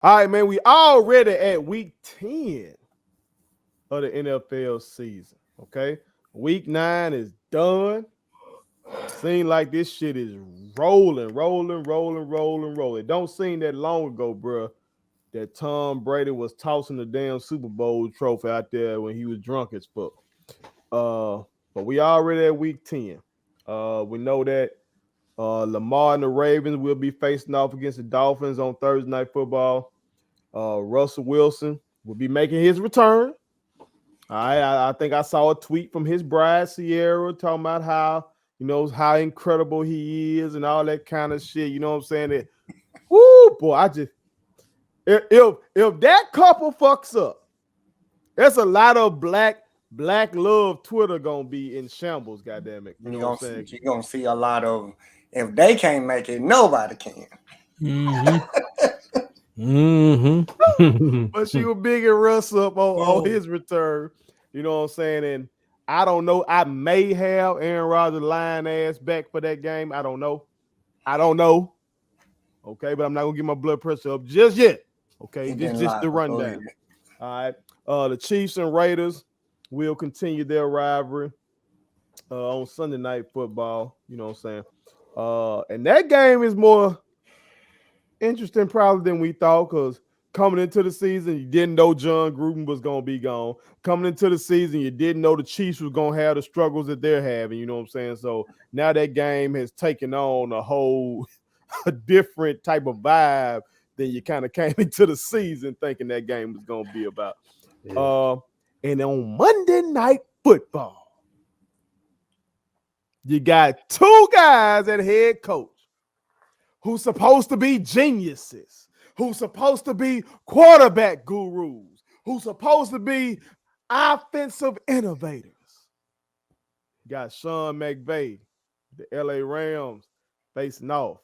All right, man. We already at week 10 of the NFL season. Okay. Week 9 is done. Seem like this shit is rolling. It don't seem that long ago, bro, that Tom Brady was tossing the damn Super Bowl trophy out there when he was drunk as fuck. But we already at week 10. We know that Lamar and the Ravens will be facing off against the Dolphins on Thursday Night Football. Russell Wilson will be making his return. I think I saw a tweet from his bride Sierra talking about how incredible he is and all that kind of shit. You know what I'm saying? That, whoo, boy, I just if that couple fucks up, there's a lot of black love Twitter gonna be in shambles. Goddamn it, you know what I'm saying? You're gonna see a lot of. If they can't make it, nobody can. But she was big and Russ up on his return. You know what I'm saying? And I don't know. I may have Aaron Rodgers lying ass back for that game. I don't know. Okay, but I'm not gonna get my blood pressure up just yet. Okay, just the rundown. All right. The Chiefs and Raiders will continue their rivalry on Sunday Night Football. You know what I'm saying? And that game is more interesting probably than we thought, because coming into the season, you didn't know John Gruden was going to be gone. Coming into the season, you didn't know the Chiefs was going to have the struggles that they're having. You know what I'm saying? So now that game has taken on a whole a different type of vibe than you kind of came into the season thinking that game was going to be about. Yeah. And on Monday Night Football, you got two guys at head coach who's supposed to be geniuses, who's supposed to be quarterback gurus, who's supposed to be offensive innovators. You got Sean McVay, the LA Rams, facing off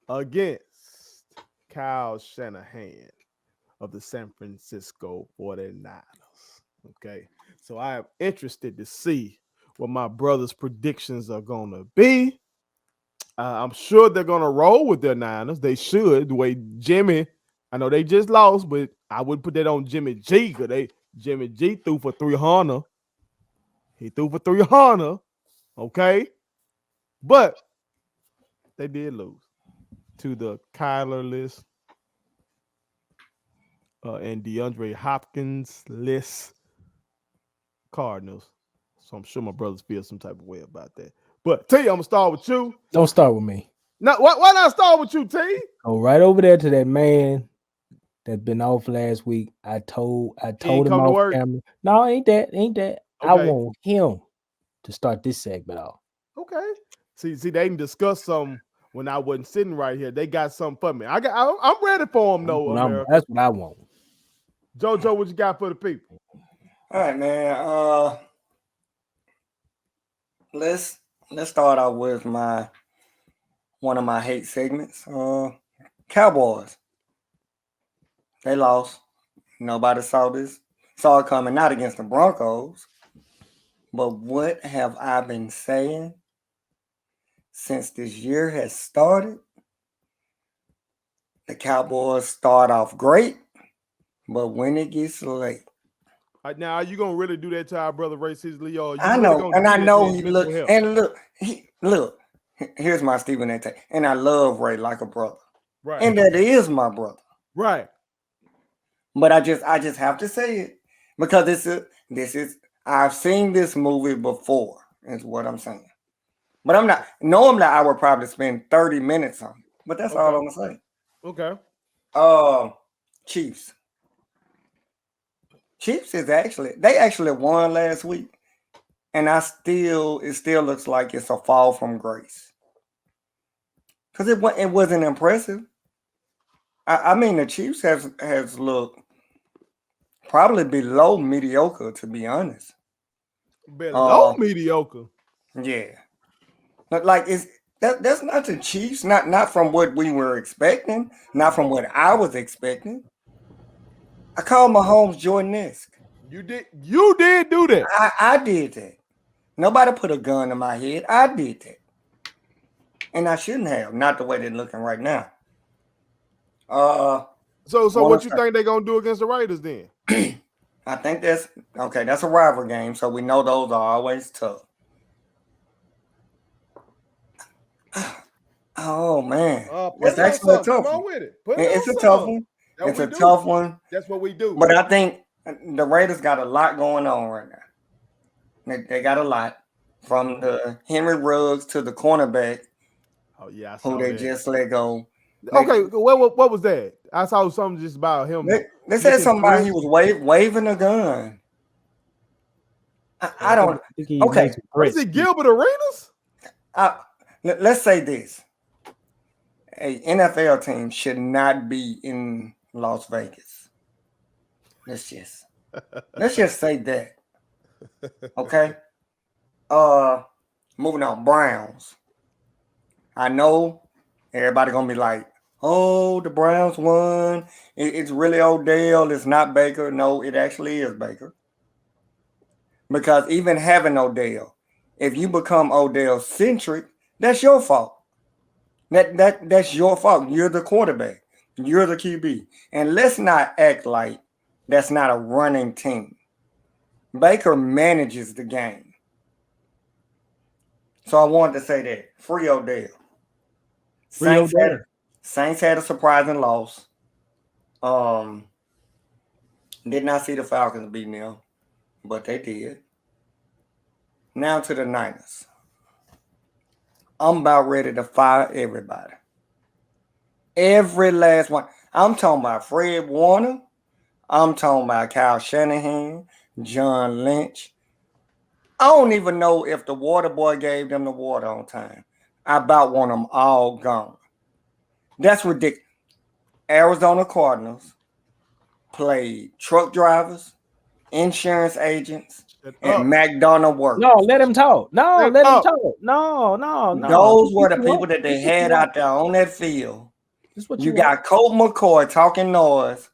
against Kyle Shanahan of the San Francisco 49ers. Okay, so I am interested to see what my brother's predictions are going to be. I'm sure they're going to roll with their Niners. They should. The way Jimmy, I know they just lost, but I would put that on Jimmy G, because Jimmy G threw for 300. He threw for 300. Okay. But they did lose to the Kyler-less and DeAndre Hopkins-less Cardinals. So I'm sure my brothers feel some type of way about that. But T, I'm gonna start with you. Don't start with me. Now, why not start with you, T? Go right over there to that man that's been off last week. I told him off camera. No, ain't that. Okay. I want him to start this segment off. Okay. See, they can discuss some when I wasn't sitting right here. They got something for me. I'm ready for them though. That's what I want. JoJo, what you got for the people? All right, man. Let's start out with one of my hate segments. Cowboys. They lost. Nobody saw it coming, not against the Broncos. But what have I been saying since this year has started? The Cowboys start off great, but when it gets late. Now, are you gonna really do that to our brother Ray Sisley? I know, and I know he look. Here's my Stephen A. take, and I love Ray like a brother, right? And that is my brother, right? But I just have to say it because this is I've seen this movie before. Is what I'm saying. But I'm not. Normally, I would probably spend 30 minutes on it, but that's all I'm gonna say. Okay. Chiefs. Chiefs they actually won last week, and it still looks like it's a fall from grace because it wasn't impressive. I mean, the Chiefs has looked probably below mediocre, to be honest. Below mediocre. Yeah, but like that's not the Chiefs. Not from what we were expecting. Not from what I was expecting. I called Mahomes Jordan-esque. You did do that. I did that. Nobody put a gun in my head. I did that. And I shouldn't have. Not the way they're looking right now. So what you think they're gonna do against the Raiders then? I think that's okay. That's a rival game, so we know those are always tough. Oh man, it's actually a tough one. With it. It's a tough one. It's a tough one. That's what we do. But I think the Raiders got a lot going on right now. They got a lot, from the Henry Ruggs to the cornerback. Oh yeah, who they just let go. Okay, what was that? I saw something just about him. They said something about he was waving a gun. I don't. Okay, is it Gilbert Arenas? Let's say this: a NFL team should not be in Las Vegas. Let's just say that. Okay. Moving on, Browns. I know everybody gonna be like, "Oh, the Browns won. It's really Odell. It's not Baker." No, it actually is Baker. Because even having Odell, if you become Odell centric, that's your fault. That's your fault. You're the quarterback. You're the QB. And let's not act like that's not a running team. Baker manages the game. So I wanted to say that. Free Odell. Saints had a surprising loss. Did not see the Falcons beating them, but they did. Now to the Niners. I'm about ready to fire everybody. Every last one. I'm talking about Fred Warner. I'm talking about Kyle Shanahan, John Lynch. I don't even know if the water boy gave them the water on time. I about want them all gone. That's ridiculous. Arizona Cardinals played truck drivers, insurance agents, and McDonald workers. No, let him talk. No, let him talk. No. Those were the people that they had out there on that field. You got Colt McCoy talking noise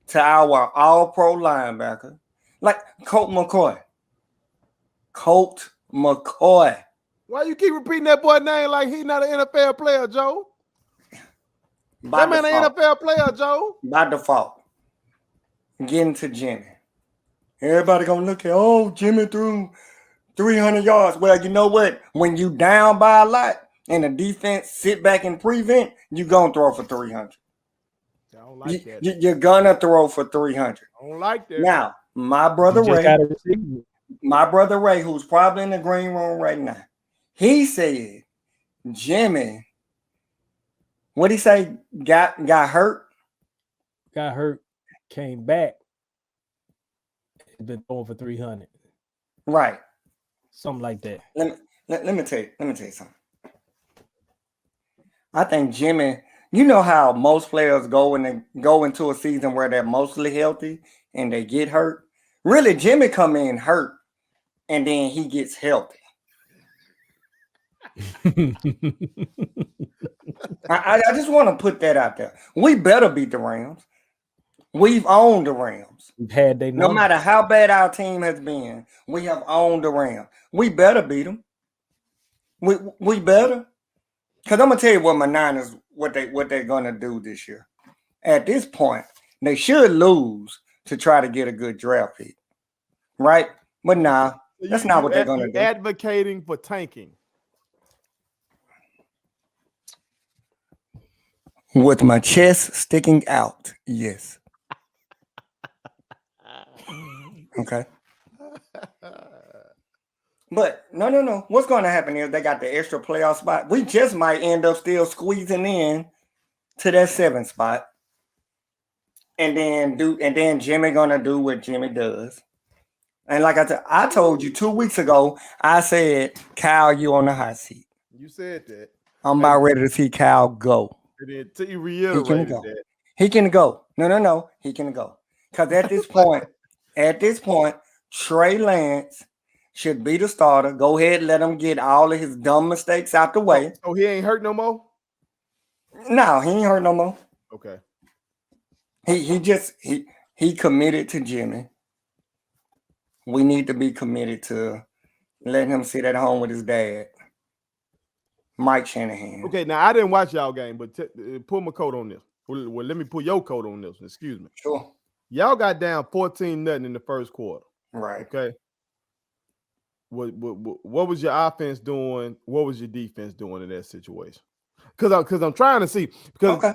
to our all-pro linebacker. Like Colt McCoy. Why you keep repeating that boy's name like he's not an NFL player, Joe? That man an NFL player, Joe. By default. Getting to Jimmy. Everybody gonna look at, Jimmy threw 300 yards. Well, you know what? When you down by a lot and the defense sit back and prevent, you gonna throw for 300. I don't like that. You're gonna throw for 300. I don't like that. Now, my brother Ray, who's probably in the green room right now, he said, Jimmy, what'd he say? Got hurt? Got hurt, came back. Been throwing for 300. Right. Something like that. Let me tell you something. I think Jimmy, you know how most players go into a season where they're mostly healthy and they get hurt. Really, Jimmy come in hurt and then he gets healthy. I just want to put that out there. We better beat the Rams. We've owned the Rams. We've had they no matter how bad our team has been, we have owned the Rams. We better beat them. We better. Because I'm gonna tell you what my Niners, what they're gonna do this year. At this point, they should lose to try to get a good draft pick. Right? But nah, that's not what they're gonna do. Advocating for tanking. With my chest sticking out, yes. Okay. But no. What's going to happen is they got the extra playoff spot. We just might end up still squeezing in to that 7th spot. And then Jimmy gonna do what Jimmy does. And like I told you 2 weeks ago, I said, Kyle, you on the hot seat. You said that. I'm about ready to see Kyle go. And then you reiterated that. He can go. No. He can go. Because at this point, Trey Lance should be the starter. Go ahead and let him get all of his dumb mistakes out the way. Oh, he ain't hurt no more? No, he ain't hurt no more. Okay. He committed to Jimmy. We need to be committed to letting him sit at home with his dad, Mike Shanahan. Okay, now I didn't watch y'all game, but pull my coat on this. Well, let me put your coat on this. Excuse me. Sure. Y'all got down 14-0 in the first quarter. Right. Okay. What was your offense doing? What was your defense doing in that situation? Because I'm trying to see because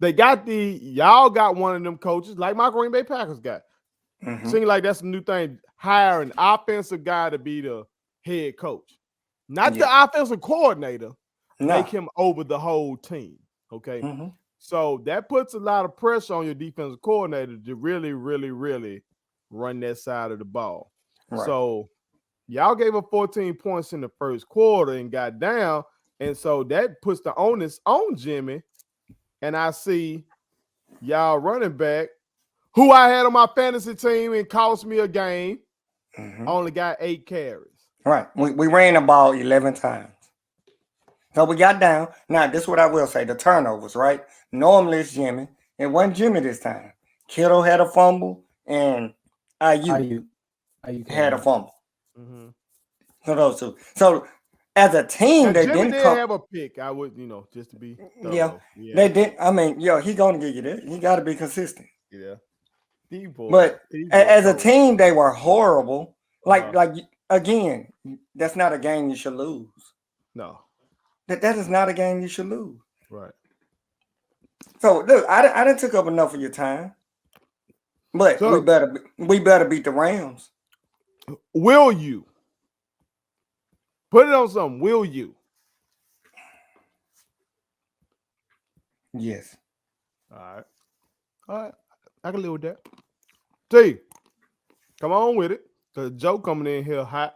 they got y'all got one of them coaches like my Green Bay Packers got. Mm-hmm. Seems like that's a new thing. Hire an offensive guy to be the head coach, not the offensive coordinator. Make him over the whole team. Okay. Mm-hmm. So that puts a lot of pressure on your defensive coordinator to really, really, really run that side of the ball. Right. So y'all gave up 14 points in the first quarter and got down. And so that puts the onus on Jimmy. And I see y'all running back, who I had on my fantasy team and cost me a game, only got 8 carries. Right. We ran the ball 11 times. So we got down. Now, this is what I will say. The turnovers, right? Normally it's Jimmy. It wasn't Jimmy this time. Kittle had a fumble and Ayuk had a fumble. Mm-hmm. So those two. So as a team, they Jimmy didn't have a pick. I would, just to be thorough. Yeah. They didn't. I mean, he gonna get you there. He got to be consistent. Yeah. But as a team, they were horrible. Like again, that's not a game you should lose. No. That is not a game you should lose. Right. So look, I didn't took up enough of your time, but we better beat the Rams. Will you? Put it on something. Will you? Yes. All right. I can live with that. T, come on with it. Cause Joe coming in here hot.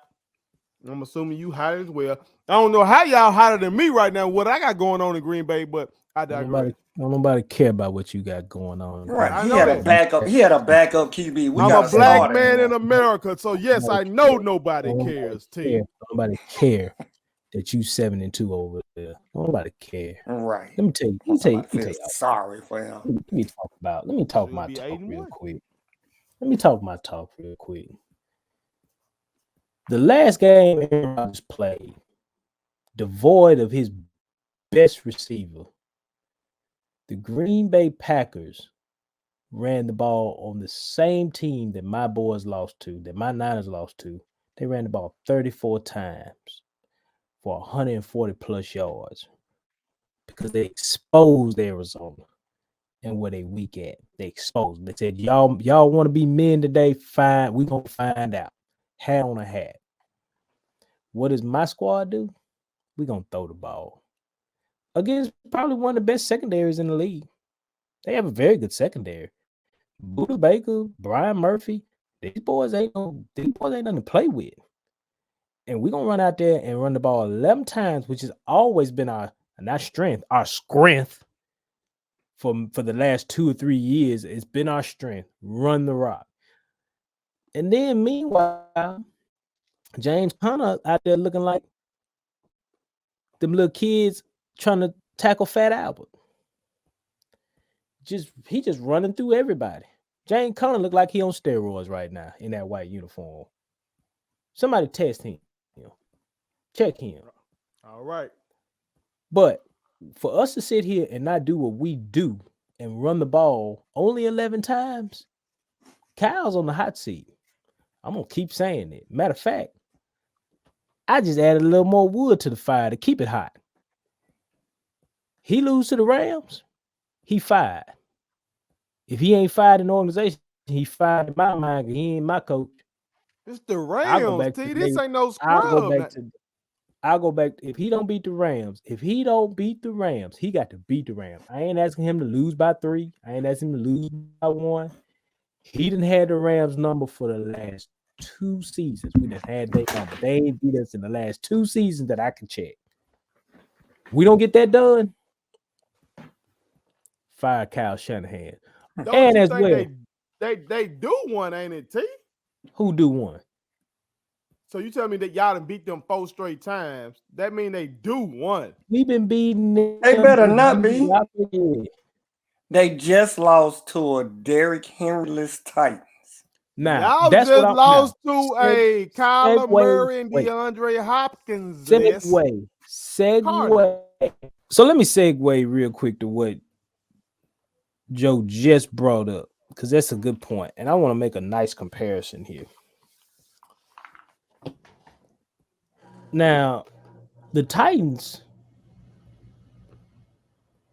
I'm assuming you hot as well. I don't know how y'all hotter than me right now. What I got going on in Green Bay, but I digress. Nobody care about what you got going on. Right. He had a backup QB. I'm a black man in America, so yes, I know nobody cares. T. Nobody care that you 7-2 over there. Nobody care. Right. Let me tell you. Sorry for him. Let me talk my talk real quick. Let me talk my talk real quick. The last game Aaron Rodgers played, devoid of his best receiver, the Green Bay Packers ran the ball on the same team that my boys lost to, that my Niners lost to. They ran the ball 34 times for 140 plus yards because they exposed Arizona and where they weak at. They exposed. They said, y'all want to be men today? Fine. We're going to find out. Hat on a hat. What does my squad do? We're going to throw the ball against probably one of the best secondaries in the league. They have a very good secondary. Buda Baker, Brian Murphy, these boys ain't nothing to play with. And we're going to run out there and run the ball 11 times, which has always been our strength for the last 2 or 3 years. It's been our strength. Run the rock. And then meanwhile, James Conner out there looking like them little kids trying to tackle Fat Albert. He just running through everybody. James Conner look like he on steroids right now in that white uniform. Somebody test him. Check him. All right. But for us to sit here and not do what we do and run the ball only 11 times, Kyle's on the hot seat. I'm going to keep saying it. Matter of fact, I just added a little more wood to the fire to keep it hot. He lose to the Rams, he fired. If he ain't fired in the organization, he fired in my mind. He ain't my coach. It's the Rams, T. This ain't no scrub. I'll go back. If he don't beat the Rams, he got to beat the Rams. I ain't asking him to lose by 3. I ain't asking him to lose by 1. He didn't have the Rams number for the last 2 seasons. We done had their number. They ain't beat us in the last 2 seasons that I can check. We don't get that done. Fire Kyle Shanahan. Don't and you as think well, they do one, ain't it, T? Who do one? So you tell me that y'all done beat them 4 straight times. That mean they do one. We've been beating them. They better not be. They just lost to a Derrick Henry-less Titans. Now, y'all that's just what lost to a Kyler Murray and DeAndre Hopkins. Segue. So let me segue real quick to what Joe just brought up, because that's a good point, and I want to make a nice comparison here. Now, the Titans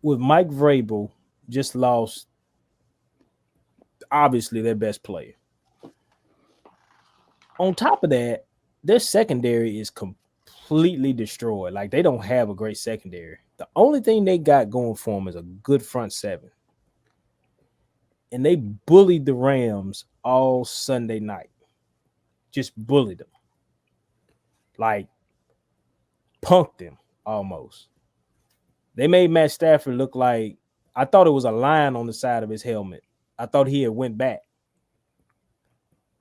with Mike Vrabel just lost, obviously, their best player. On top of that, their secondary is completely destroyed. Like, they don't have a great secondary. The only thing they got going for them is a good front seven. And they bullied the Rams all Sunday night. Just bullied them. Like, punked them almost. They made Matt Stafford look like, I thought it was a lion on the side of his helmet. I thought he had went back.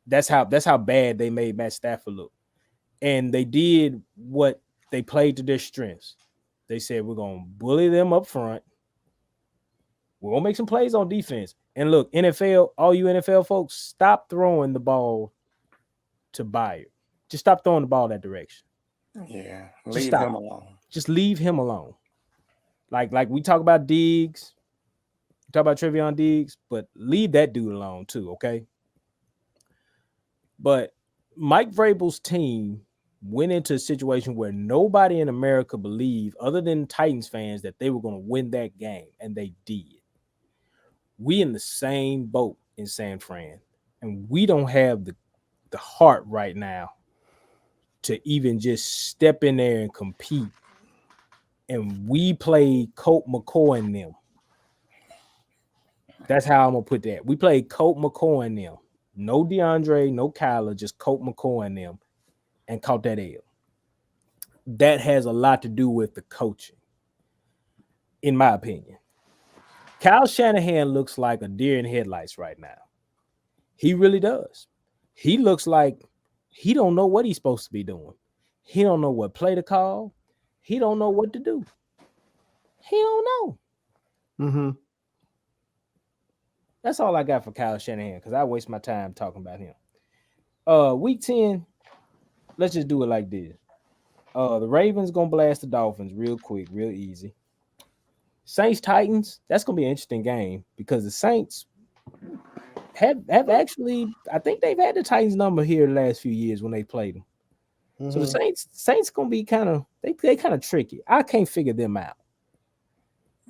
That's how bad they made Matt Stafford look. And they did what they played to their strengths. They said, we're going to bully them up front. We're going to make some plays on defense. And look, NFL, all you NFL folks, stop throwing the ball to Byard. Just stop throwing the ball that direction. Yeah, Just leave stop. him alone. Just leave him alone. Like we talk about Diggs, we talk about Trevion Diggs, but leave that dude alone too, okay? But Mike Vrabel's team went into a situation where nobody in America believed, other than Titans fans, that they were going to win that game, and they did. We in the same boat in San Fran, and we don't have the heart right now to even just step in there and compete. And we played Colt McCoy and them. That's how I'm going to put that. We played Colt McCoy and them. No DeAndre, no Kyler, just Colt McCoy and them, and caught that L. That has a lot to do with the coaching, in my opinion. Kyle Shanahan looks like a deer in headlights right now. He really does. He looks like he don't know what he's supposed to be doing. He don't know what play to call. He don't know what to do. He don't know. Mm-hmm. That's all I got for Kyle Shanahan, because I waste my time talking about him. Week 10, let's just do it like this. The Ravens going to blast the Dolphins real quick, real easy. Saints-Titans, that's going to be an interesting game, because the Saints have actually, I think they've had the Titans number here the last few years when they played them. Mm-hmm. So the Saints going to be kind of, they kind of tricky. I can't figure them out.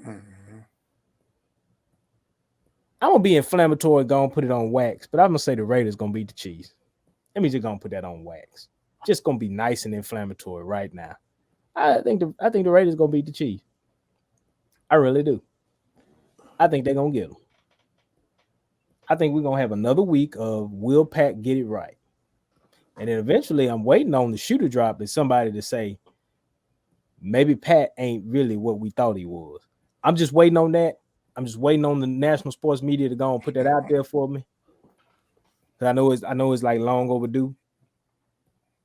Mm-hmm. I'm going to be inflammatory, going to put it on wax, but I'm going to say the Raiders going to beat the Chiefs. Let me just going to put that on wax. Just going to be nice and inflammatory right now. I think the Raiders going to beat the Chiefs. I really do. I think they're going to get them. I think we're going to have another week of will Pat get it right. And then eventually I'm waiting on the shooter drop and somebody to say, maybe Pat ain't really what we thought he was. I'm just waiting on that. I'm just waiting on the national sports media to go and put that out there for me. I know it's like long overdue.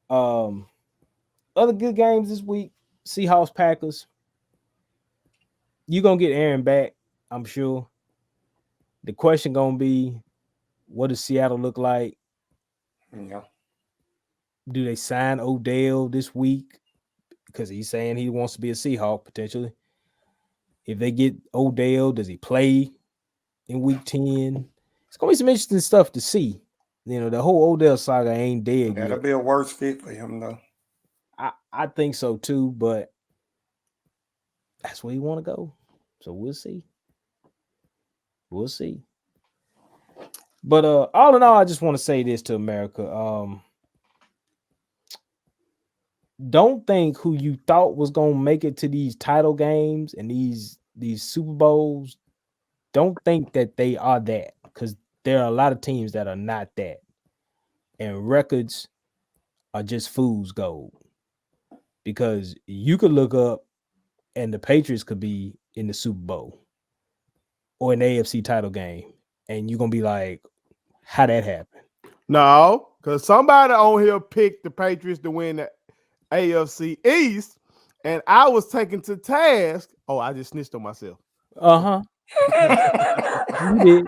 Other good games this week, Seahawks, Packers. You're going to get Aaron back, I'm sure. The question going to be, what does Seattle look like? Yeah. Do they sign Odell this week? Because he's saying he wants to be a Seahawk potentially. If they get Odell, does he play in week 10? It's going to be some interesting stuff to see. You know, the whole Odell saga ain't dead yet. That'll be a worse fit for him, though. I think so, too, but that's where you want to go. So we'll see. We'll see. But all in all, I just want to say this to America. Don't think who you thought was going to make it to these title games and these Super Bowls. Don't think that they are that, because there are a lot of teams that are not that. And records are just fool's gold. Because you could look up and the Patriots could be in the Super Bowl or an AFC title game. And you're going to be like, how that happened? No, because somebody on here picked the Patriots to win the AFC East, and I was taken to task. Oh, I just snitched on myself. Uh-huh. You did.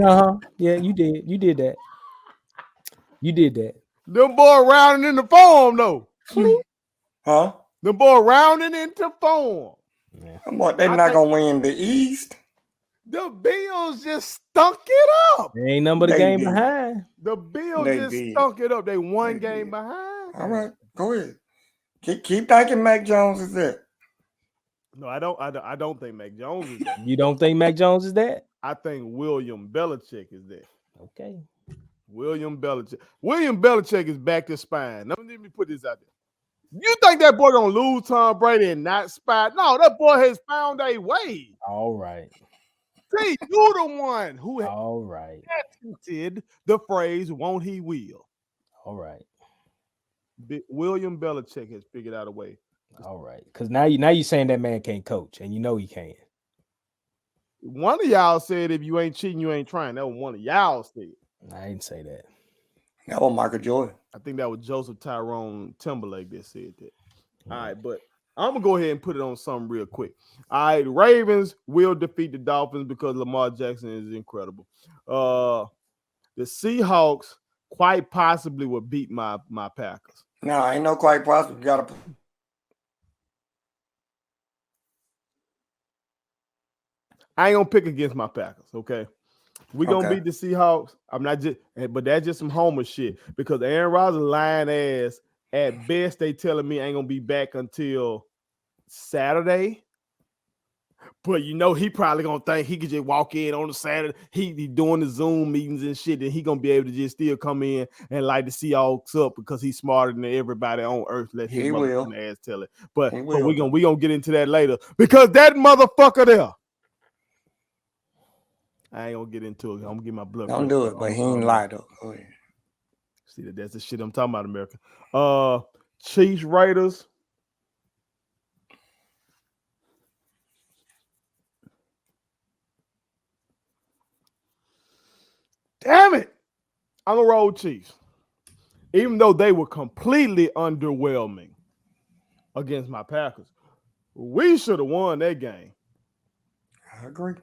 Uh-huh. Yeah, you did. You did that. You did that. Them boy rounding into form, though. Huh? Them boy rounding into form. Yeah. What, they're not going to win the East? The Bills just stunk it up. There ain't number the They game did. behind. The Bills They just did. stunk it up. They one They game did. behind. All right, go ahead. Keep thinking Mac Jones is that. No, I don't think Mac Jones is that. You don't think Mac Jones is that? I think William Belichick is that. Okay. William Belichick. William Belichick is back to spine. Let me put this out there. You think that boy gonna lose Tom Brady and not spine? No, that boy has found a way. All right. See, you the one who All right. patented the phrase "won't he will." All right. William Belichick has figured out a way. All right. Because now you saying that man can't coach, and you know he can. One of y'all said if you ain't cheating, you ain't trying. That was one of y'all said. I didn't say that. That was Michael Jordan. I think that was Joseph Tyrone Timberlake that said that. All right, but I'm gonna go ahead and put it on something real quick. All right, Ravens will defeat the Dolphins because Lamar Jackson is incredible. The Seahawks quite possibly will beat my Packers. No, ain't no quite possible. You gotta. I ain't gonna pick against my Packers, okay? We gonna Okay. beat the Seahawks. I'm not just, but that's just some homer shit because Aaron Rodgers lying ass. At best, they telling me ain't gonna be back until Saturday. But you know he probably gonna think he could just walk in on the Saturday. He doing the Zoom meetings and shit, and he gonna be able to just still come in and light the Seahawks up because he's smarter than everybody on earth. Let his He will. motherfucking ass tell it. But He we will. gonna get into that later because that motherfucker there. I ain't gonna get into it. I'm gonna get my blood. Don't do it, but he ain't lie though. Go ahead. See that's the shit I'm talking about, America. Chiefs Raiders. Damn it. I'm gonna roll Chiefs. Even though they were completely underwhelming against my Packers. We should have won that game. I agree.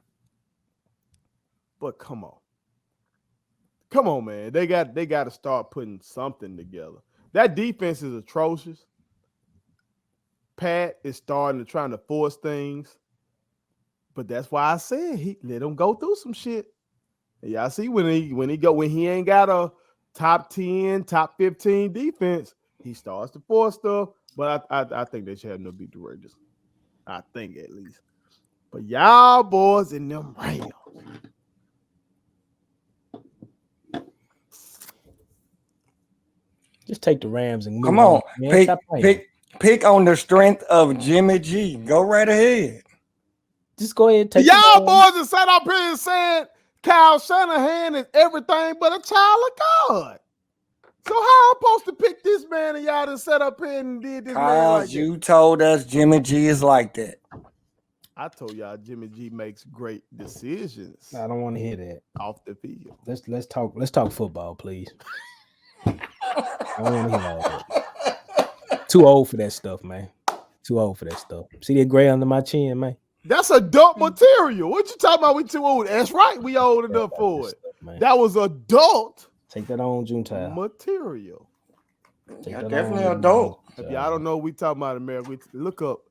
But come on. Come on, man. They got to start putting something together. That defense is atrocious. Pat is starting to trying to force things. But that's why I said he let him go through some shit. And y'all see when he ain't got a top 10, top 15 defense, he starts to force stuff. But I think they should have no beat the Raiders. I think at least. But y'all boys in them Rams. Just take the Rams and move Come on. man. Stop playing. Pick on the strength of Jimmy G. Go right ahead. Just go ahead and take Y'all the boys that sat up here and said Kyle Shanahan is everything but a child of God. So how I'm supposed to pick this man and y'all done sat up here and did this man like Cause that? you told us Jimmy G is like that. I told y'all Jimmy G makes great decisions I don't want to hear that. off the field. Let's talk football, please. I don't want to hear all that. Too old for that stuff, man. Too old for that stuff. See that gray under my chin, man? That's adult material. What you talking about? We too old. That's right. We old enough for it. Man. That was adult Take that on, Junetile. material. Take Yeah, that definitely on, adult. If y'all don't know what we talking about, America, look up.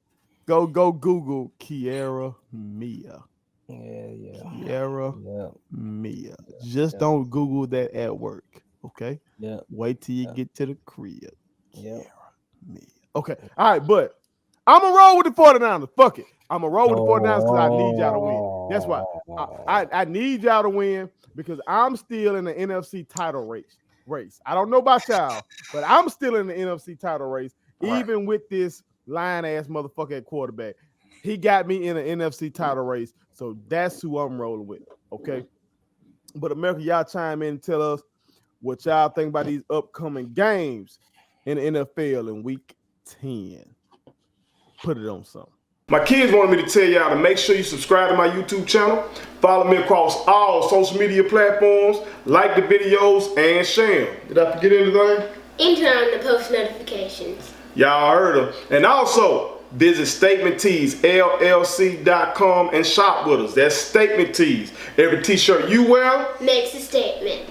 Go Google Kiara Mia. Yeah. Kiara Yeah. Mia. Just don't Google that at work. Okay. Yeah. Wait till you get to the crib. Yeah. Kiara Mia. Okay. All right, but I'm gonna roll with the 49ers. Fuck it. I'm gonna roll with the 49ers because I need y'all to win. That's why I need y'all to win because I'm still in the NFC title race. I don't know about y'all, but I'm still in the NFC title race, even with this lying ass motherfucker at quarterback. He got me in the NFC title race, so that's who I'm rolling with. Okay. But America, y'all chime in and tell us what y'all think about these upcoming games in the NFL in week 10. Put it on something. My kids wanted me to tell y'all to make sure you subscribe to my YouTube channel, follow me across all social media platforms, like the videos, and share them. Did I forget anything? And turn on the post notifications. Y'all heard them. And also, visit Statement Tees, LLC.com and shop with us. That's Statement Tees. Every t-shirt you wear Makes a statement.